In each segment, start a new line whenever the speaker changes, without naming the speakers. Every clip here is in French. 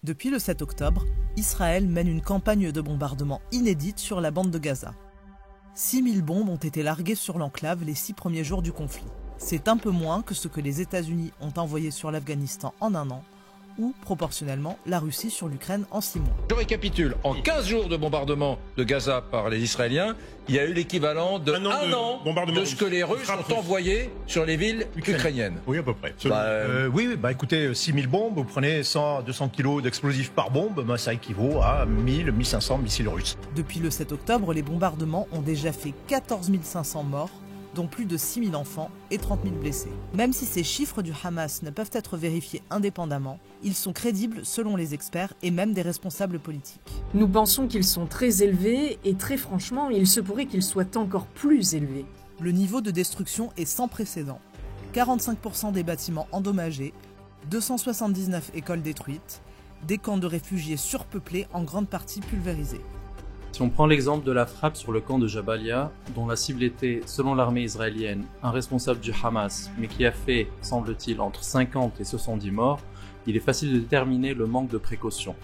Depuis le 7 octobre, Israël mène une campagne de bombardement inédite sur la bande de Gaza. 6000 bombes ont été larguées sur l'enclave les 6 premiers jours du conflit. C'est un peu moins que ce que les États-Unis ont envoyé sur l'Afghanistan en un an, ou proportionnellement la Russie sur l'Ukraine en 6 mois.
Je récapitule, en 15 jours de bombardement de Gaza par les Israéliens, il y a eu l'équivalent de un an de ce que les Russes ont envoyé sur les villes ukrainiennes.
Oui, à peu près. Écoutez, 6000 bombes, vous prenez 100-200 kilos d'explosifs par bombe, ça équivaut à 1000-1500 missiles russes.
Depuis le 7 octobre, les bombardements ont déjà fait 14 500 morts, dont plus de 6 000 enfants et 30 000 blessés. Même si ces chiffres du Hamas ne peuvent être vérifiés indépendamment, ils sont crédibles selon les experts et même des responsables politiques.
Nous pensons qu'ils sont très élevés et très franchement, il se pourrait qu'ils soient encore plus élevés.
Le niveau de destruction est sans précédent. 45% des bâtiments endommagés, 279 écoles détruites, des camps de réfugiés surpeuplés en grande partie pulvérisés.
Si on prend l'exemple de la frappe sur le camp de Jabalia, dont la cible était, selon l'armée israélienne, un responsable du Hamas, mais qui a fait, semble-t-il, entre 50 et 70 morts, il est facile de déterminer le manque de précaution.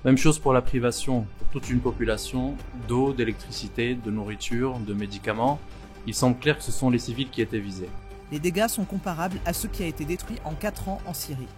Même chose pour la privation pour toute une population d'eau, d'électricité, de nourriture, de médicaments. Il semble clair que ce sont les civils qui étaient visés.
Les dégâts sont comparables à ce qui a été détruit en 4 ans en Syrie.